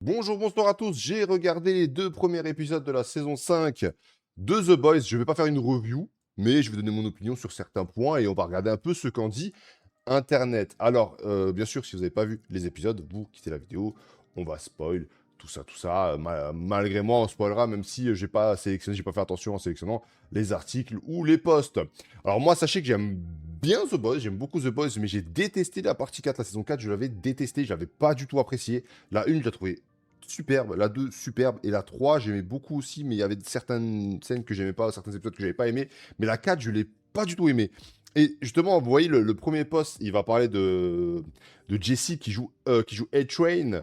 Bonjour, bonsoir à tous. J'ai regardé les deux premiers épisodes de la saison 5 de The Boys. Je ne vais pas faire une review, mais je vais donner mon opinion sur certains points et on va regarder un peu ce qu'en dit Internet. Alors, bien sûr, si vous n'avez pas vu les épisodes, vous quittez la vidéo, on va spoil, tout ça, tout ça. Malgré moi, on spoilera, même si j'ai pas sélectionné, j'ai pas fait attention en sélectionnant les articles ou les posts. Alors moi, sachez que j'aime bien The Boys, j'aime beaucoup The Boys, mais j'ai détesté la partie 4, la saison 4, je l'avais détesté, je l'avais pas du tout apprécié. La 1, je l'ai trouvée superbe, la 2, superbe, et la 3, j'aimais beaucoup aussi, mais il y avait certaines scènes que j'aimais pas, certains épisodes que j'avais pas aimé, mais la 4, je l'ai pas du tout aimé. Et justement, vous voyez, le premier post, il va parler de Jesse qui joue A-Train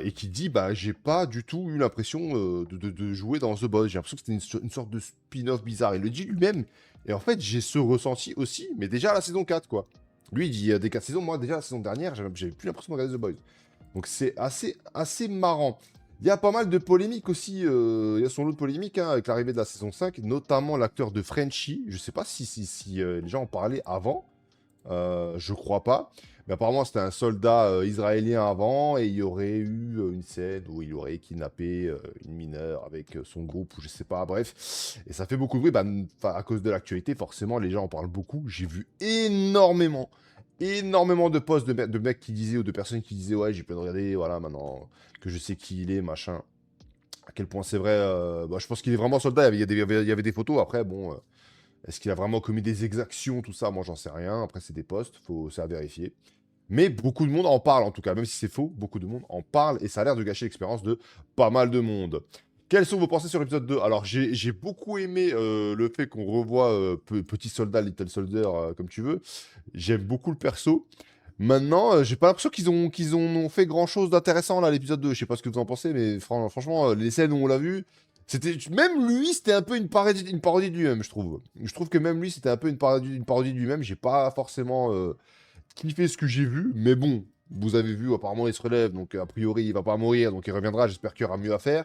et qui dit bah, j'ai pas du tout eu l'impression de jouer dans The Boys. J'ai l'impression que c'était une sorte de spin-off bizarre. Il le dit lui-même. Et en fait, j'ai ce ressenti aussi, mais déjà à la saison 4, quoi. Lui, il dit des 4 saisons. Moi, déjà la saison dernière, j'avais plus l'impression de regarder The Boys. Donc c'est assez marrant. Il y a pas mal de polémiques aussi. Il y a son lot de polémiques hein, avec l'arrivée de la saison 5, notamment l'acteur de Frenchie. Je sais pas si les gens en parlaient avant. Je crois pas. Mais apparemment, c'était un soldat israélien avant et il y aurait eu une scène où il aurait kidnappé une mineure avec son groupe ou je sais pas, bref. Et ça fait beaucoup de bruit. Bah, à cause de l'actualité, forcément, les gens en parlent beaucoup. J'ai vu énormément de posts de mecs qui disaient ou de personnes qui disaient ouais, j'ai pu regarder, voilà, maintenant que je sais qui il est, machin. À quel point c'est vrai. Bah, je pense qu'il est vraiment soldat. Il y avait des photos. Après, bon. Est-ce qu'il a vraiment commis des exactions, tout ça? Moi, j'en sais rien. Après, c'est des posts, c'est à vérifier. Mais beaucoup de monde en parle, en tout cas. Même si c'est faux, beaucoup de monde en parle et ça a l'air de gâcher l'expérience de pas mal de monde. Quelles sont vos pensées sur l'épisode 2? Alors, j'ai beaucoup aimé le fait qu'on revoit Petit Soldat, Little Soldier, comme tu veux. J'aime beaucoup le perso. Maintenant, j'ai pas l'impression qu'ils ont fait grand-chose d'intéressant là, l'épisode 2. Je sais pas ce que vous en pensez, mais franchement, les scènes où on l'a vu, c'était même lui, c'était un peu une parodie de lui-même, je trouve. Je trouve que même lui, c'était un peu une parodie de lui-même. J'ai pas forcément kiffé ce que j'ai vu, mais bon, vous avez vu, apparemment, il se relève, donc a priori, il va pas mourir, donc il reviendra. J'espère qu'il y aura mieux à faire.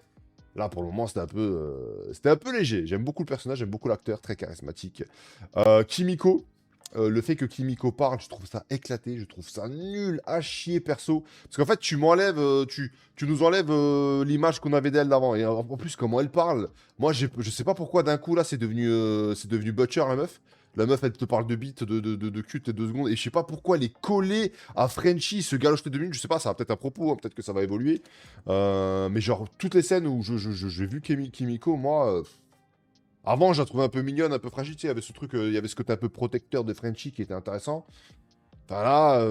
Là, pour le moment, c'était un peu léger. J'aime beaucoup le personnage, j'aime beaucoup l'acteur, très charismatique. Kimiko. Le fait que Kimiko parle, je trouve ça éclaté, je trouve ça nul à chier perso. Parce qu'en fait, tu nous enlèves l'image qu'on avait d'elle d'avant. Et en plus, comment elle parle, moi, je sais pas pourquoi d'un coup là, c'est devenu Butcher la meuf. La meuf, elle te parle de bite, de cul, de 2 secondes. Et je sais pas pourquoi elle est collée à Frenchie, se galoche les 2 minutes. Je sais pas, ça a peut-être un propos, hein, peut-être que ça va évoluer. Mais genre, toutes les scènes où j'ai vu Kimiko, moi, avant, je la trouvais un peu mignonne, un peu fragile. Tu sais, il y avait ce truc, il y avait ce côté un peu protecteur de Frenchie qui était intéressant. Enfin là,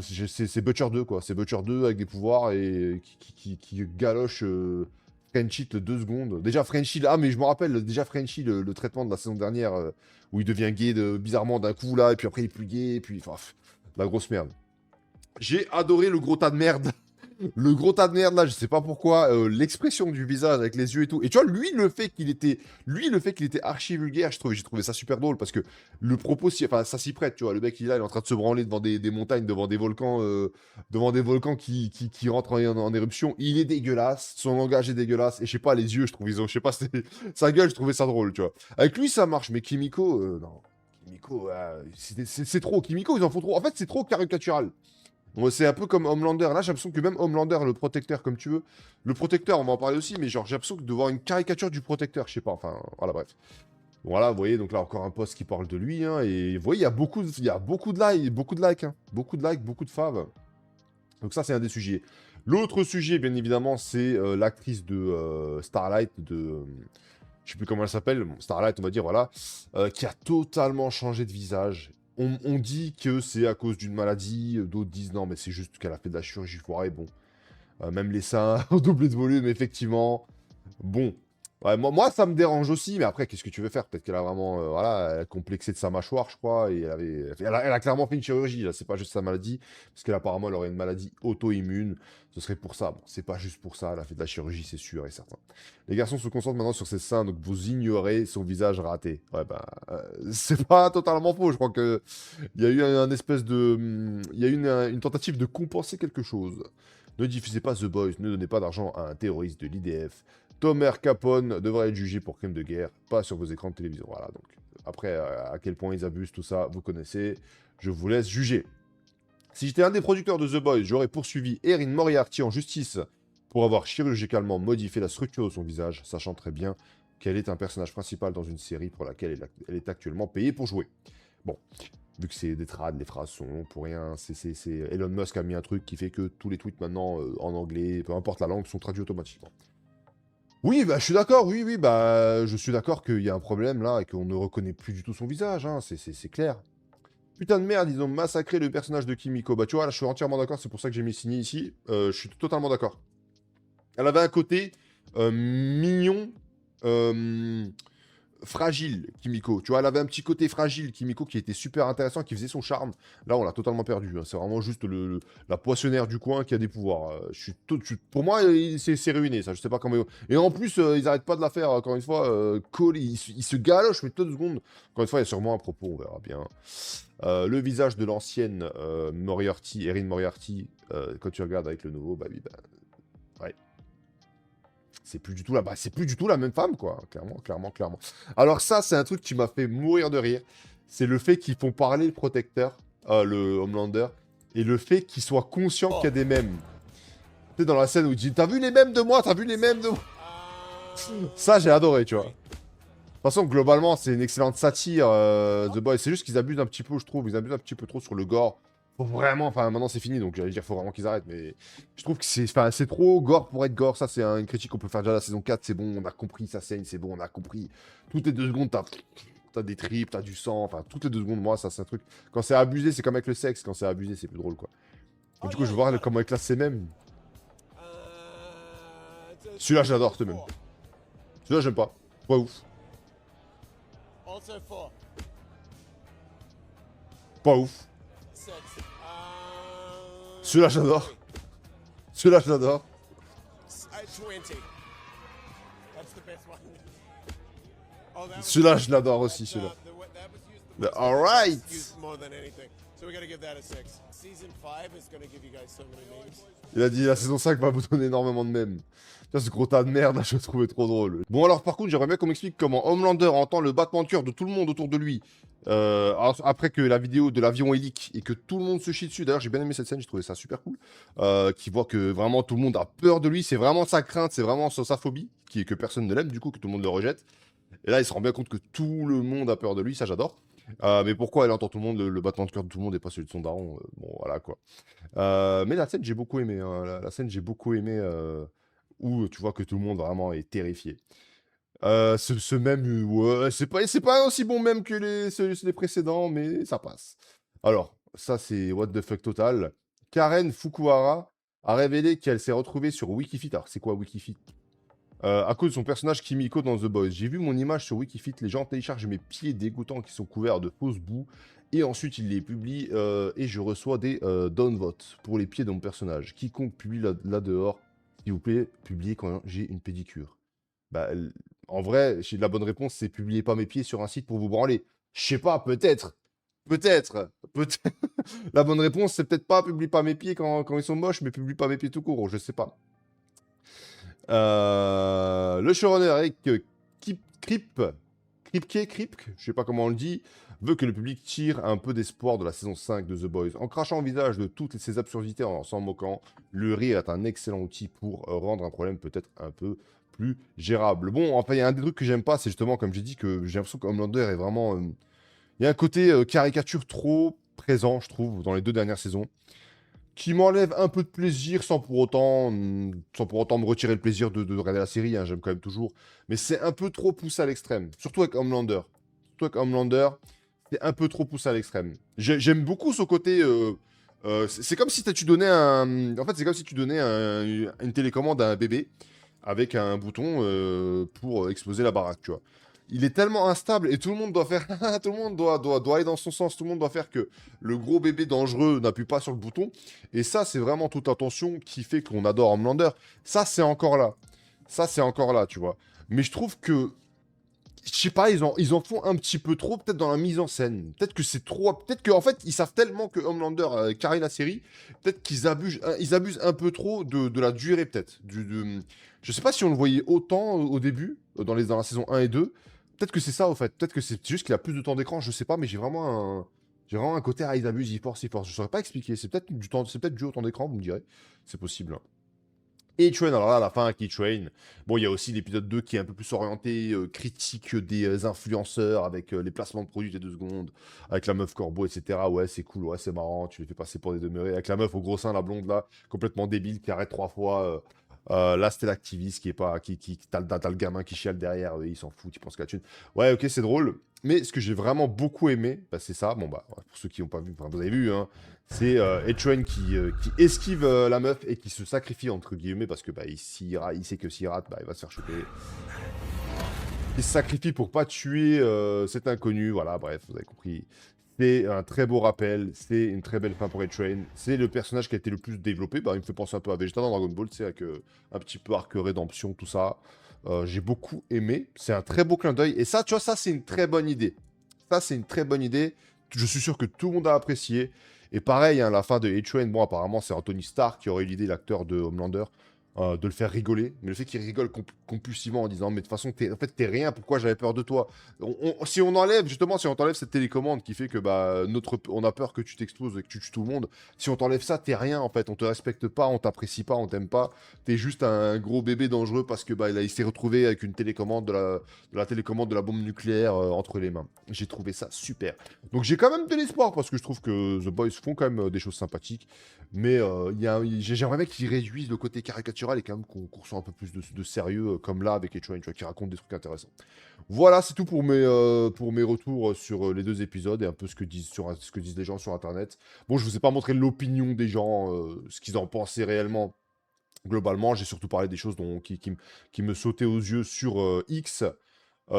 c'est Butcher 2, quoi. C'est Butcher 2 avec des pouvoirs et qui galoche Frenchie de 2 secondes. Déjà, Frenchie, ah, mais je me rappelle, déjà Frenchie, le traitement de la saison dernière, où il devient gay bizarrement d'un coup, là, et puis après il est plus gay, et puis, enfin, la grosse merde. J'ai adoré le gros tas de merde. Le gros tas de merde là, je sais pas pourquoi, l'expression du visage avec les yeux et tout. Et tu vois, lui, le fait qu'il était archi vulgaire, j'ai trouvé ça super drôle parce que le propos, enfin, ça s'y prête, tu vois. Le mec, il est en train de se branler devant des montagnes, devant des volcans qui rentrent en éruption. Il est dégueulasse, son langage est dégueulasse. Et je sais pas, les yeux, je trouve, je sais pas, sa gueule, je trouvais ça drôle, tu vois. Avec lui, ça marche, mais Kimiko, non. Kimiko, c'est trop. Kimiko, ils en font trop. En fait, c'est trop caricatural. Ouais, c'est un peu comme Homelander. Là, j'ai l'impression que même Homelander, le protecteur, comme tu veux, le protecteur, on va en parler aussi, mais genre, j'ai l'impression de voir une caricature du protecteur, je sais pas, enfin, voilà, bref. Voilà, vous voyez, donc là, encore un post qui parle de lui, hein, et vous voyez, il y a beaucoup de likes, hein, beaucoup de likes, beaucoup de faves. Donc ça, c'est un des sujets. L'autre sujet, bien évidemment, c'est l'actrice de Starlight, je sais plus comment elle s'appelle, bon, Starlight, on va dire, voilà, qui a totalement changé de visage. On dit que c'est à cause d'une maladie, d'autres disent non, mais c'est juste qu'elle a fait de la chirurgie foirée, bon. Même les seins ont doublé de volume, effectivement. Bon. Ouais, moi, ça me dérange aussi, mais après, qu'est-ce que tu veux faire? Peut-être qu'elle a vraiment, voilà, elle a complexé de sa mâchoire, je crois, et elle a clairement fait une chirurgie, là, c'est pas juste sa maladie, parce qu'elle apparemment, elle aurait une maladie auto-immune, ce serait pour ça. Bon, c'est pas juste pour ça, elle a fait de la chirurgie, c'est sûr et certain. Les garçons se concentrent maintenant sur ses seins, donc vous ignorez son visage raté. Ouais, bah, c'est pas totalement faux, je crois que il y a eu il y a eu une tentative de compenser quelque chose. Ne diffusez pas The Boys, ne donnez pas d'argent à un terroriste de l'IDF. Tomer Capone devrait être jugé pour crime de guerre, pas sur vos écrans de télévision. Voilà, donc après, à quel point ils abusent, tout ça, vous connaissez. Je vous laisse juger. Si j'étais un des producteurs de The Boys, j'aurais poursuivi Erin Moriarty en justice pour avoir chirurgicalement modifié la structure de son visage, sachant très bien qu'elle est un personnage principal dans une série pour laquelle elle est actuellement payée pour jouer. Bon, vu que c'est des trades, les phrases sont longues pour rien, Elon Musk a mis un truc qui fait que tous les tweets maintenant en anglais, peu importe la langue, sont traduits automatiquement. Oui, bah je suis d'accord, oui, oui, bah je suis d'accord qu'il y a un problème là et qu'on ne reconnaît plus du tout son visage, hein, c'est clair. Putain de merde, ils ont massacré le personnage de Kimiko. Bah tu vois, là je suis entièrement d'accord, c'est pour ça que j'ai mis signé ici. Je suis totalement d'accord. Elle avait un côté mignon, euh, fragile, Kimiko. Tu vois, elle avait un petit côté fragile, Kimiko, qui était super intéressant, qui faisait son charme. Là, on l'a totalement perdu, hein. C'est vraiment juste la poissonnière du coin qui a des pouvoirs. Pour moi, c'est ruiné, ça. Je sais pas comment... Et en plus, ils arrêtent pas de la faire, encore une fois. Il se galoche, mais 2 secondes. Encore une fois, il y a sûrement un propos, on verra bien. Le visage de l'ancienne Moriarty, Erin Moriarty, quand tu regardes avec le nouveau, bah oui, bah... Ouais. C'est plus du tout c'est plus du tout la même femme, quoi. Clairement, clairement, clairement. Alors ça, c'est un truc qui m'a fait mourir de rire. C'est le fait qu'ils font parler le protecteur, le Homelander, et le fait qu'il soit conscient qu'il y a des mèmes. Tu sais, dans la scène où il dit « T'as vu les mèmes de moi? T'as vu les mèmes de moi ?» Ça, j'ai adoré, tu vois. De toute façon, globalement, c'est une excellente satire, The Boys. C'est juste qu'ils abusent un petit peu, je trouve. Ils abusent un petit peu trop sur le gore. Faut vraiment... Enfin, maintenant, c'est fini, donc j'allais dire, faut vraiment qu'ils arrêtent. Mais je trouve que c'est trop gore pour être gore. Ça, c'est une critique qu'on peut faire déjà à la saison 4. C'est bon, on a compris, ça saigne, c'est bon, on a compris. Toutes les 2 secondes, t'as des tripes, t'as du sang. Enfin, toutes les 2 secondes, moi, ça, c'est un truc... Quand c'est abusé, c'est comme avec le sexe. Quand c'est abusé, c'est plus drôle, quoi. Donc, du coup, je vais voir comment ils classent ces mêmes. Celui-là, j'adore, ce même. Celui-là, j'aime pas. Pas ouf. Pas ouf. Celui-là, j'adore. Celui-là, j'adore. Celui-là, je l'adore aussi, celui-là. Alright. Il a dit la saison 5 va vous donner énormément de mèmes. Tiens, ce gros tas de merde, là, je le trouvais trop drôle. Bon, alors, par contre, j'aimerais bien qu'on m'explique comment Homelander entend le battement de cœur de tout le monde autour de lui. Après que la vidéo de l'avion est leak et que tout le monde se chie dessus. D'ailleurs, j'ai bien aimé cette scène, j'ai trouvé ça super cool. Qui voit que vraiment tout le monde a peur de lui. C'est vraiment sa crainte, c'est vraiment sa phobie. Que personne ne l'aime, du coup, que tout le monde le rejette. Et là, il se rend bien compte que tout le monde a peur de lui, ça j'adore. Mais pourquoi elle entend tout le monde, le battement de cœur de tout le monde et pas celui de son daron, bon, voilà quoi. Mais la scène, j'ai beaucoup aimé, hein. La scène, j'ai beaucoup aimé, où tu vois que tout le monde vraiment est terrifié. Ce même, ouais, c'est pas aussi bon même que les précédents, mais ça passe. Alors, ça c'est what the fuck total. Karen Fukuhara a révélé qu'elle s'est retrouvée sur Wikifit. Alors, c'est quoi Wikifit? À cause de son personnage Kimiko dans The Boys. J'ai vu mon image sur Wikifit, les gens téléchargent mes pieds dégoûtants qui sont couverts de fausses boue, et ensuite ils les publient, et je reçois des downvotes pour les pieds de mon personnage. Quiconque publie là dehors, s'il vous plaît, publiez quand j'ai une pédicure. Bah, en vrai, la bonne réponse, c'est publiez pas mes pieds sur un site pour vous branler. Je sais pas, peut-être. Peut-être. Peut-être. La bonne réponse, c'est peut-être pas publie pas mes pieds quand ils sont moches, mais publie pas mes pieds tout court, je sais pas. Le showrunner Eric Kripke, je sais pas comment on le dit, veut que le public tire un peu d'espoir de la saison 5 de The Boys. En crachant au visage de toutes ces absurdités en s'en moquant, le rire est un excellent outil pour rendre un problème peut-être un peu plus gérable. Bon, enfin, il y a un des trucs que j'aime pas, c'est justement, comme j'ai dit, que j'ai l'impression qu'Homelander est vraiment... Il y a un côté caricature trop présent, je trouve, dans les 2 dernières saisons, qui m'enlève un peu de plaisir sans pour autant me retirer le plaisir de regarder la série, hein, j'aime quand même toujours. Mais c'est un peu trop poussé à l'extrême, surtout avec Homelander. Surtout avec Homelander, c'est un peu trop poussé à l'extrême. J'aime beaucoup ce côté... c'est comme si tu donnais un... En fait, c'est comme si tu donnais une télécommande à un bébé avec un bouton pour exploser la baraque, tu vois. Il est tellement instable et tout le monde doit faire... tout le monde doit aller dans son sens. Tout le monde doit faire que le gros bébé dangereux n'appuie pas sur le bouton. Et ça, c'est vraiment toute attention qui fait qu'on adore Homelander. Ça, c'est encore là. Ça, c'est encore là, tu vois. Mais je trouve que... Je sais pas, ils en font un petit peu trop, peut-être dans la mise en scène. Peut-être que c'est trop... Peut-être qu'en fait, ils savent tellement que Homelander carré la série. Peut-être qu'ils abusent un peu trop de la durée, peut-être. Je sais pas si on le voyait autant au début, dans la saison 1 et 2. Peut-être que c'est ça, au fait. Peut-être que c'est juste qu'il a plus de temps d'écran, je sais pas, mais j'ai vraiment un côté, ils abusent, ils forcent, ils forcent. Je saurais pas expliquer. C'est peut-être dû au temps d'écran, vous me direz. C'est possible, hein. A-Train, alors là, à la fin, avec A-Train, bon, il y a aussi l'épisode 2 qui est un peu plus orienté critique des influenceurs avec les placements de produits des 2 secondes, avec la meuf corbeau, etc. Ouais, c'est cool, ouais, c'est marrant, tu les fais passer pour des demeurés. Avec la meuf au gros sein, la blonde là, complètement débile, qui arrête 3 fois. Là, c'était l'activiste qui est pas. T'as le gamin qui chiale derrière, il s'en fout, il pense qu'à la thune. Ouais, ok, c'est drôle. Mais ce que j'ai vraiment beaucoup aimé, bah, c'est ça. Bon, bah, ouais, pour ceux qui n'ont pas vu, enfin, vous avez vu, hein, c'est A-Train qui esquive la meuf et qui se sacrifie, entre guillemets, parce que bah, il sait que s'il rate, bah, il va se faire choper. Il se sacrifie pour pas tuer cet inconnu. Voilà, bref, vous avez compris. C'est un très beau rappel, c'est une très belle fin pour A-Train. C'est le personnage qui a été le plus développé. Bah, il me fait penser un peu à Vegeta dans Dragon Ball, c'est avec un petit peu arc rédemption, tout ça. J'ai beaucoup aimé. C'est un très beau clin d'œil. Et ça, tu vois, ça, c'est une très bonne idée. Ça, c'est une très bonne idée. Je suis sûr que tout le monde a apprécié. Et pareil, hein, la fin de A-Train, bon, apparemment, c'est Anthony Starr qui aurait eu l'idée, l'acteur de Homelander, de le faire rigoler. Mais le fait qu'il rigole compulsivement en disant, mais de toute façon, en fait, t'es rien, pourquoi j'avais peur de toi? Si on enlève, justement, si on t'enlève cette télécommande qui fait que bah, on a peur que tu t'exploses et que tu tues tout le monde, si on t'enlève ça, t'es rien en fait. On te respecte pas, on t'apprécie pas, on t'aime pas. T'es juste un gros bébé dangereux parce que bah, il s'est retrouvé avec une télécommande de la télécommande de la bombe nucléaire entre les mains. J'ai trouvé ça super. Donc j'ai quand même de l'espoir parce que je trouve que The Boys font quand même des choses sympathiques. Mais j'aimerais bien qu'ils réduisent le côté caricatural et quand même qu'on ressent un peu plus de sérieux, comme là avec Etchuan, tu vois, qui raconte des trucs intéressants. Voilà, c'est tout pour mes retours sur les 2 épisodes et un peu ce que disent les gens sur Internet. Bon, je vous ai pas montré l'opinion des gens, ce qu'ils en pensaient réellement. Globalement, j'ai surtout parlé des choses qui me sautaient aux yeux sur X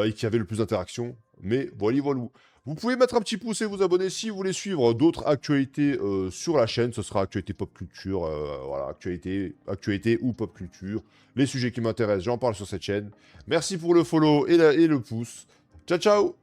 et qui avaient le plus d'interactions. Mais voilà, voilà. Vous pouvez mettre un petit pouce et vous abonner si vous voulez suivre d'autres actualités sur la chaîne. Ce sera actualité pop culture, voilà, actualité ou pop culture. Les sujets qui m'intéressent, j'en parle sur cette chaîne. Merci pour le follow et le pouce. Ciao, ciao!